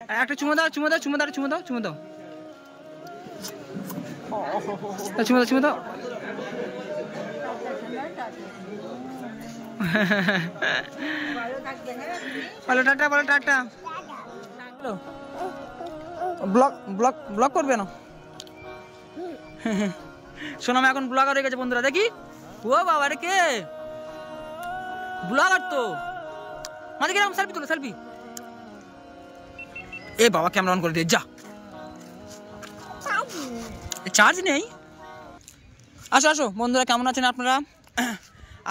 একটা চুমো দাও, চুমো দাও, চুমো দাও, চুমো দাও, চুমো দাও, চুমো দাও, চুমো দাও। বলো টাটা, বলো টাটা। ব্লগ ব্লগ ব্লগ করবে না? শোনো আমি এখন ব্লগার হয়ে গেছে বন্ধুরা, দেখি। ও বাবা রে, কে ব্লগার তো? মাঝে গেলাম, সেলফি তুলো, সেলফি। এ বাবা ক্যামেরা অন করে দিয়ে যা, চার্জ নেই। আসো আসো বন্ধুরা, কেমন আছেন আপনারা?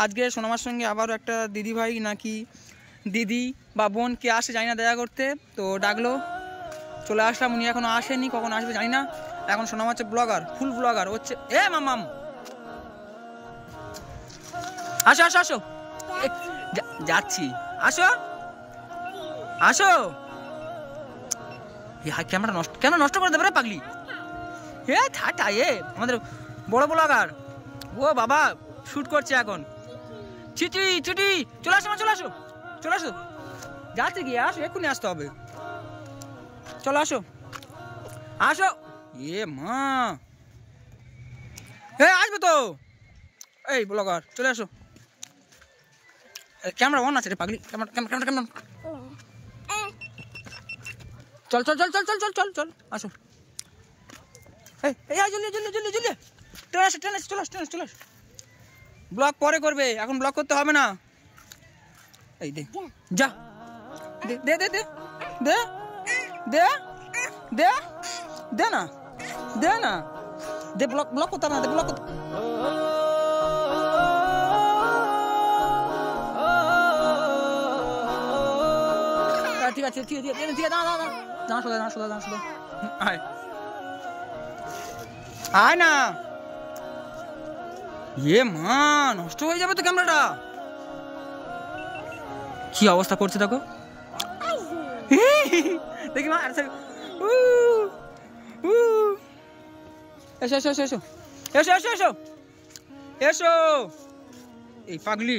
আজকে সোনামার সঙ্গে আবারও একটা দিদি ভাই নাকি দিদি বা বোন কে আসে জানি না দেখা করতে, তো ডাকলো, চলে আসলাম। উনি এখনো আসেনি, কখন আসবে জানি না। এখন সোনামা হচ্ছে ব্লগার, ফুল ব্লগার হচ্ছে। এ মামাম আসো আসো আসো, যাচ্ছি, আসো আসো। ক্যামেরা নষ্ট কেন, নষ্ট করে দেবে রে পাগলি? এ ঠাটা, এ আমাদের বড় ব্লগার। ও বাবা শুট করছে এখন। চিটি চিটি, চলে আসো, চলে আসো, চলে আসো। যাচ্ছে কি, আসো, এক্ষুনি আসতে হবে। চলো আসো আসো। এ মা, এ আসবে তো। এই ব্লগার চলে আসো। ক্যামেরা অন আছে রে পাগলি, ক্যামেরা ক্যামেরা ক্যামেরা। চল চল চল চল চল চল চল চল আসো। এই জলদি জলদি জলদি জলদি, ট্রেন আসো, ট্রেন আসো, চলে আসো, ট্রেন আসো, চলে আসো। ব্লগ পরে করবে, এখন ব্লগ করতে হবে না। এই দে, যা, দে দে দে দে দে দে দে দে না, দে না, দে। ব্লগ ব্লগ করতে হবে না, দে ব্লগ করতে। ঠিক আছে, ঠিক আছে, ঠিক আছে, দাঁড়া দাঁড়া দাঁড়া, সোজা দাঁড়া, সোজা দাঁড়া, সোজা আয় আয় না। এ মা, নষ্ট হয়ে যাবে তো ক্যামেরাটা। কি অবস্থা করছে দেখো, দেখি মা। এসো এসো এসো এসো এসো এসো এসো এসো। এই পাগলি,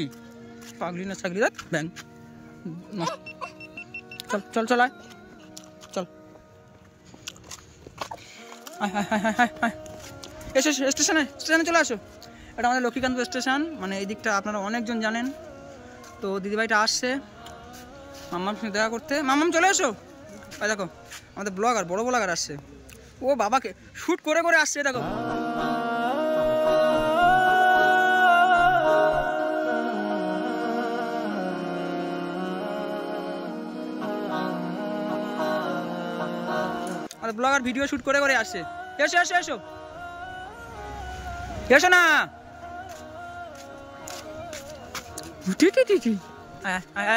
পাগলি না ছাগলি, দেখ ব্যাং। চল চল চল, আয় চল, আয় আয় আয় আয় আয়। এসো এসো, স্টেশনে স্টেশনে চলে আসো। এটা আমাদের লক্ষ্মীকান্তপুর স্টেশন, মানে এই দিকটা আপনারা অনেকজন জানেন। তো দিদিভাইটা আসছে মাম্মার সঙ্গে দেখা করতে। মাম্মাম চলে এসো। ভাই দেখো আমাদের ব্লগার, বড় ব্লগার আসছে। ও বাবাকে শ্যুট করে করে আসছে, দেখো। আমাদের ব্লগার ভিডিও শ্যুট করে করে আসছে। এসো এসো এসো এসো না। আয় আয়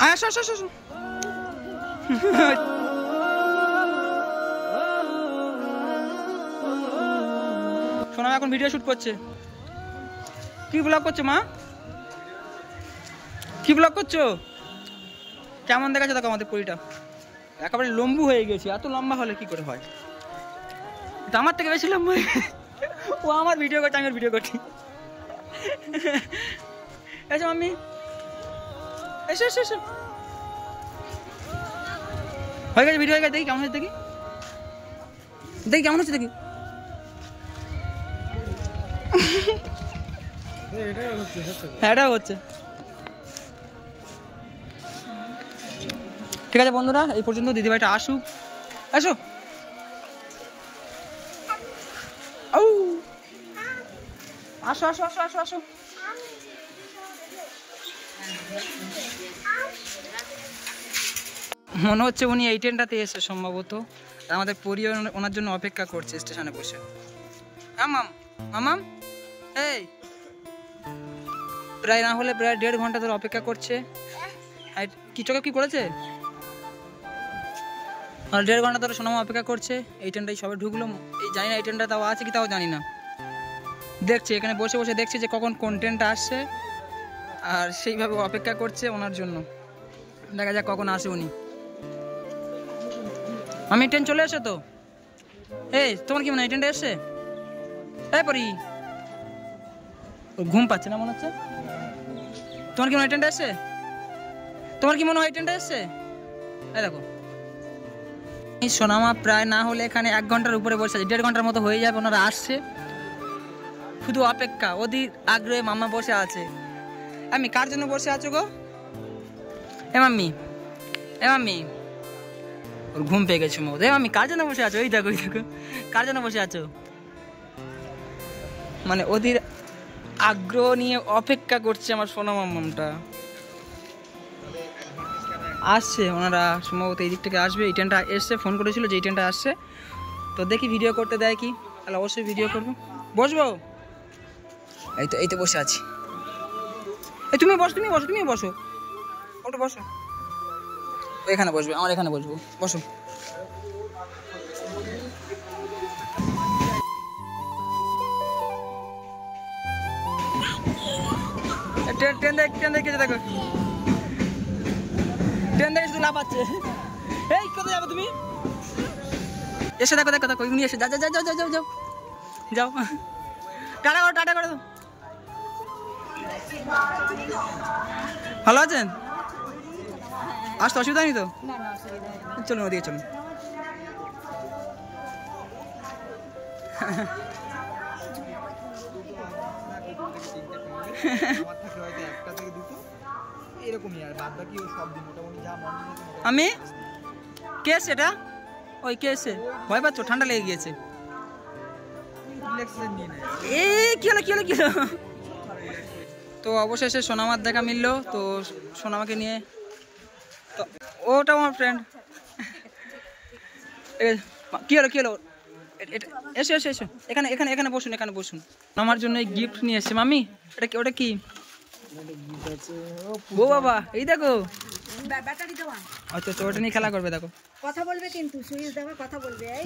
আয়, আসো আসো আসো। সোনা এখন ভিডিও শুট করছে। কি ব্লগ করছো মা, কি ব্লগ করছো? কেমন দেখাচ্ছে দেখো আমাদের পরিটা, একেবারে লম্বু হয়ে গেছে। এত লম্বা হলে কি করে হয়? তো আমার থেকে বেশি লম্বা। ও আমার ভিডিও করছে, আমি ওর ভিডিও করছি। এসো মাম্মি, এসো এসো এসো। হয়ে গেছে, ভিডিও হয়ে গেছে। দেখি কেমন হচ্ছে, দেখি দেখি কেমন হচ্ছে, দেখি। হ্যাঁ এটাও হচ্ছে। ঠিক আছে বন্ধুরা, এই পর্যন্ত। দিদিভাইটা আসুক, আসো। আসো আসো আসো আসো আসো। মনে হচ্ছে উনি এই ট্রেনটাতে এসে সম্ভবত। আমাদের পরিবার ওনার জন্য অপেক্ষা করছে স্টেশনে বসে। মামাম মামাম, এই প্রায় না হলে প্রায় 1.5 ঘন্টা ধরে অপেক্ষা করছে। কি চোখে কি করেছে? আর 1.5 ঘন্টা ধরে সোনামা অপেক্ষা করছে। এই ট্রেনটাই সবে ঢুকলো। এই জানি না এই ট্রেনটা তাও আছে কি তাও জানি না। দেখছে এখানে বসে বসে, দেখছে যে কখন কোন ট্রেনটা আসছে, আর সেইভাবে অপেক্ষা করছে ওনার জন্য। দেখা যাক কখন আসে উনি। আমি ট্রেন চলে এসে তো। এই তোমার কি মনে হয় ট্রেনটা এসছে? এই পরি ওর ঘুম পাচ্ছে না মনে হচ্ছে। তোমার কি মনে হয় ট্রেনটা এসছে? তোমার কি মনে হয় ট্রেনটা এসছে? এই দেখো সোনামা প্রায় না হলে এখানে 1 ঘন্টার উপরে বসে আছে, 1.5 ঘন্টার মতো হয়ে যাবে। ওনারা আসছে, শুধু অপেক্ষা, ওদের আগ্রহে মাম্মা বসে আছে। আমি কার জন্য বসে আছো গো? এ মাম্মি, এ মাম্মি, ওর ঘুম পেয়ে গেছে মো। এ মাম্মি কার জন্য বসে আছো? এই দেখো, এই দেখো, কার জন্য বসে আছো? মানে ওদের আগ্রহ নিয়ে অপেক্ষা করছে আমার সোনা মাম্মামটা। আসছে, ওনারা সম্ভবত এই দিক থেকে আসবে। এই ট্রেনটা এসছে, ফোন করেছিল যে এই ট্রেনটা আসছে, তো দেখি ভিডিও করতে দেয় কি। তাহলে অবশ্যই ভিডিও করবো। বসবো? এই তো বসে আছি। এই তুমি বসো, তুমি বসো, তুমি বসো, ওটা বসো। এখানে বসবে, আমার এখানে বসবো, বসো। ট্রেন দেখেছে, দেখো ট্রেন দেখে শুধু লাফাচ্ছে। এই কোথায় যাবে তুমি? এসে দেখো, দেখো, দেখো, এমনি এসে যাও যাও যাও যাও যাও যাও যাও, টাটা করো, টাটা করো। ভালো আছেন? আসতে অসুবিধা নেই তো? চলুন ওদিকে চলুন। আমি কে সেটা? ওই কে এসে ভয় পাচ্ছ? ঠান্ডা লেগে গিয়েছে। এই কি হলো, কি হলো, কি হলো? তো অবশেষে সোনামার দেখা মিললো। তো সোনামাকে নিয়ে, তো ওটা আমার ফ্রেন্ড। কি হলো, কি হলো? এসো এসো এসো, এখানে এখানে এখানে বসুন, এখানে বসুন। আমার জন্য এই গিফট নিয়ে এসছে মামি। এটা কি? ওটা কি? ও বাবা, এই দেখো ব্যাটারি দেওয়া। আচ্ছা আচ্ছা, ওটা নিয়ে খেলা করবে। দেখো কথা বলবে কিন্তু, সুইচ দেবে, কথা বলবে। এই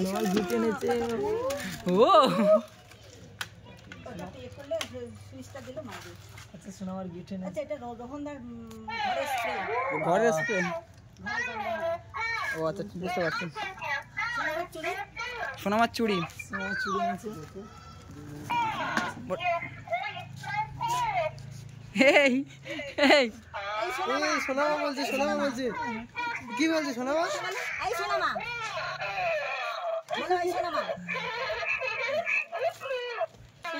ও সুইচটা দিলো মারবে। আচ্ছা সোনামার গিফট এনেছে। আচ্ছা এটা রোহনদার ঘরের স্প্রে। ও আচ্ছা, বুঝতে পারছি। সোনামার চুড়ি, সোনামার চুড়ি এনেছে। এই এই সোনামা বলছে, সোনামা বলছে। কি বলছে সোনামা? এই সোনামা বলো, এই সোনামা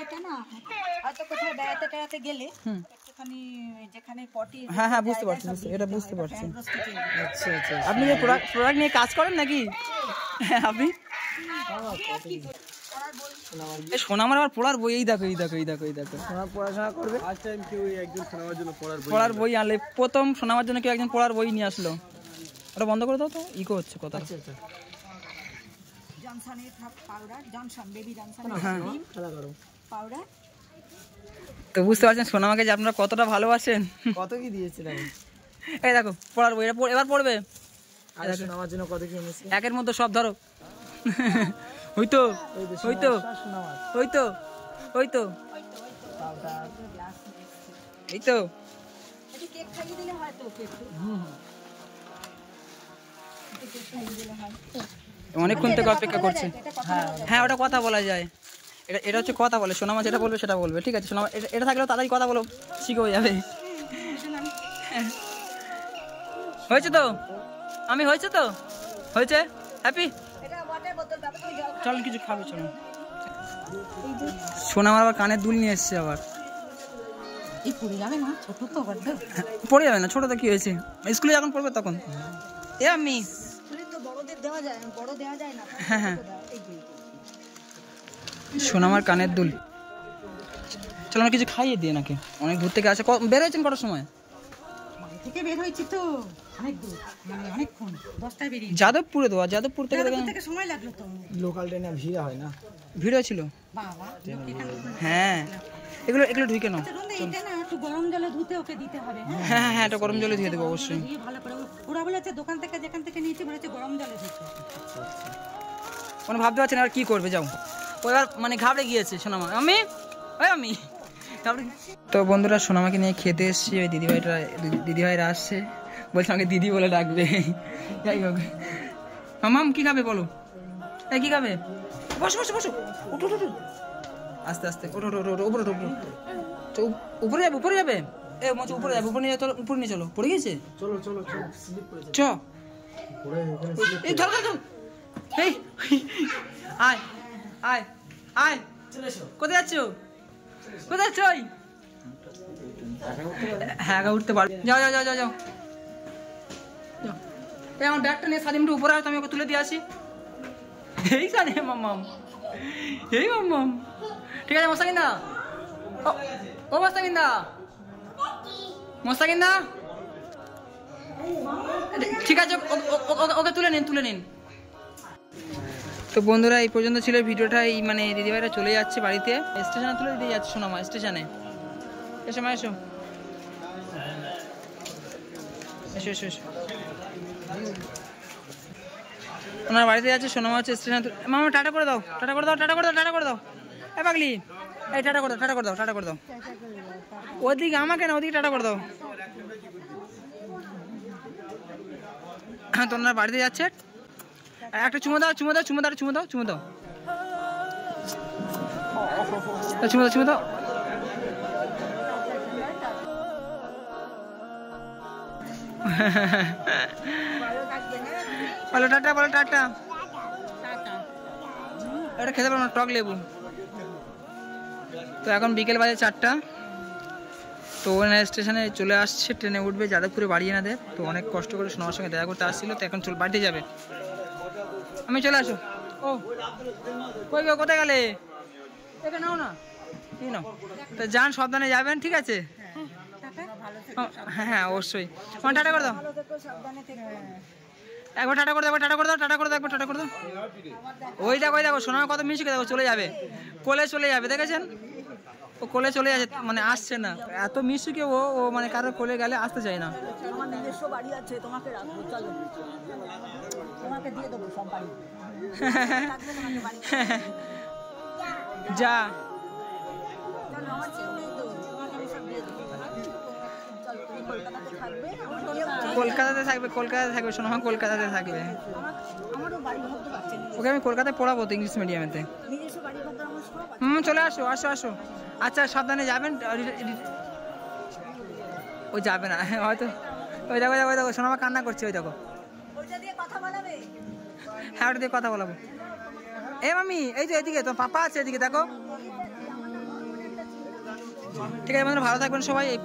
এটা না হয়তো কোথাও বেড়াতে টেড়াতে গেলে একটুখানি যেখানে পটি। হ্যাঁ হ্যাঁ, বুঝতে পারছি, এটা বুঝতে পারছি। আচ্ছা আচ্ছা, আপনি যে প্রোডাক্ট নিয়ে কাজ করেন নাকি আপনি? সোনামার আবার পড়ার বই। এই দেখো, এই দেখো, এই দেখো, এই দেখো, সোনা পড়াশোনা করবে। পড়ার বই আনলে প্রথম সোনামার জন্য কেউ একজন পড়ার বই নিয়ে আসলো। ওটা বন্ধ করে দাও তো, ইকো হচ্ছে কথা। তো বুঝতে পারছেন সোনামাকে যে আপনারা কতটা ভালোবাসেন। কত কি দিয়েছেন? এই দেখো পড়ার বই, এবার পড়বে। সোনামার জন্য কত কি এনেছে? একের মধ্যে সব ধরো। ওই তো, ওই তো, ওই তো, ওই তো, এই তো। অনেকক্ষণ থেকে অপেক্ষা করছে। হ্যাঁ, ওটা কথা বলা যায়। এটা হচ্ছে কথা বলে। সোনামা যেটা বলবে সেটা বলবে। ঠিক আছে সোনামা, এটা থাকলেও তাড়াতাড়ি কথা বলো, শিখে হয়ে যাবে। হয়েছে তো? আমি হয়েছে তো? হয়েছে? হ্যাপি? চল কিছু খাবে, চলো। সোনামার আবার কানের দুল নিয়ে এসছে আবার। পড়ে যাবে না, ছোট তো বড্ড। পড়ে যাবে না, ছোট তো কি হয়েছে, স্কুলে যখন পড়বে তখন। এ আমি বড়দের দেওয়া যায়, বড় দেওয়া যায় না। হ্যাঁ হ্যাঁ, সোনামার কানের দুল। চলো না কিছু খাইয়ে দিয়ে নাকি, অনেক দূর থেকে আসে। বের হয়েছেন কটার সময়? থেকে বের হয়েছি তো অনেক দূর, মানে অনেকক্ষণ, 10টায় বেরিয়ে। যাদবপুরে তো, যাদবপুর থেকে সময় লাগলো তো। লোকাল ট্রেনে ভিড় হয় না? ভিড় ছিল বাবা। হ্যাঁ, এগুলো এগুলো ঢুকে নাও। এটা না একটু গরম জলে ধুতে ওকে দিতে হবে। হ্যাঁ হ্যাঁ, এটা গরম জলে ধুয়ে দেবো অবশ্যই। ভালো করে ওরা বলেছে দোকান থেকে যেখান থেকে নিয়েছে বলেছে গরম জলে ধুতে। মানে ভাবতে পারছেন আর কি করবে। যাও, ওইবার মানে ঘাবড়ে গিয়েছে সোনামা। আমি আমি তো বন্ধুরা সোনামাকে নিয়ে খেতে এসেছি। ওই দিদিভাইরা আসছে, বলছে আমাকে দিদি বলে ডাকবে। যাই হোক, মামাম কি খাবে বলো? এই কি খাবে? বসো বসো বসো, উঠো উঠো, আস্তে আস্তে, ওঠো ওঠো ওঠো, উপরে ওঠো, তো উপরে যাবে উপরে যাবে এ মোচা উপরে যাবে উপরে নিয়ে চলো উপরে নিয়ে চলো পড়ে গেছে চলো চলো চলো স্লিপ করে চ এই ধর ধর এই আয় আয় আয় চলে এসো কোথায় যাচ্ছ কোথায় যাচ্ছ হ্যাঁ উঠতে পারবে যাও যাও যাও যাও যাও এই আমার ব্যাগটা নিয়ে সাদিম একটু উপরে আসো আমি ওকে তুলে দিয়ে আসি এই সাদি মাম্মাম এই মাম্মাম ঠিক আছে মোস্তাকিন দা ও মোস্তাকিন দা মোস্তাকিন দা ঠিক আছে ওকে তুলে নিন তো বন্ধুরা এই পর্যন্ত ছিল ভিডিওটা এই মানে দিদিভাইরা চলে যাচ্ছে বাড়িতে স্টেশনে তুলে দিয়ে যাচ্ছে সোনামা স্টেশনে এসো মা এসো এসো এসো এসো ওনার বাড়িতে যাচ্ছে সোনামা হচ্ছে স্টেশনে মামা টাটা করে দাও টাটা করে দাও টাটা করে দাও টাটা করে দাও এ পাগলি এই টাটা করে দাও টাটা করে দাও টাটা করে দাও ওদিকে আমাকে না ওদিকে টাটা করে দাও হ্যাঁ তো ওনার বাড়িতে যাচ্ছে একটা চুমো দাও চুমো দাও চুমো দাও চুমো দাও চুমো দাও চুমো দাও চুমো দাও বলো টাটা বলো টাটা এটা খেতে পারবো না টক লেবু তো এখন বিকেল বাজে 4টা তো ওখানে স্টেশনে চলে আসছে ট্রেনে উঠবে যাদবপুরে বাড়ি এনাদের তো অনেক কষ্ট করে সোনার সঙ্গে দেখা করতে আসছিল তো এখন বাড়িতে যাবে আমি চলে আসো ও কই গো কোথায় গেলে এটা নাও না এই নাও তো যান সাবধানে যাবেন ঠিক আছে হ্যাঁ হ্যাঁ অবশ্যই আমার টাটা করে দাও একবার টাটা করে দাও টাটা করে দাও টাটা করে দাও একবার টাটা করে দাও ওই দেখো সোনার কত মিশুকে দেখো চলে যাবে কোলে চলে যাবে দেখেছেন ও কোলে চলে যাচ্ছে মানে আসছে না এত মিশুকে ও মানে কারোর কোলে গেলে আসতে চায় না আমার নিজস্ব বাড়ি আছে তোমাকে রাখবো চলো তোমাকে দিয়ে দেবো সব বাড়ি যা আমার ছেলে নেই তো তোমাকে আমি সব দিয়ে দেবো চলো তুমি কলকাতাতে থাকবে কলকাতাতে থাকবে সোনা কলকাতাতে থাকবে আমারও বাড়ি ভাবতে পারছি ওকে আমি কলকাতায় পড়াবো তো ইংলিশ মিডিয়ামেতে নিজস্ব বাড়ি ভাবতে আমার সব চলে আসো আসো আসো আচ্ছা সাবধানে যাবেন ও যাবে না হয়তো ওই দেখো সোনামা কান্না করছে ওই দেখো ওইটা দিয়ে কথা বলাবে হ্যাঁ ওটা দিয়ে কথা বলাবো এ মামি এই যে এদিকে তোমার পাপা আছে এদিকে দেখো ঠিক আছে ভালো থাকবেন সবাই এই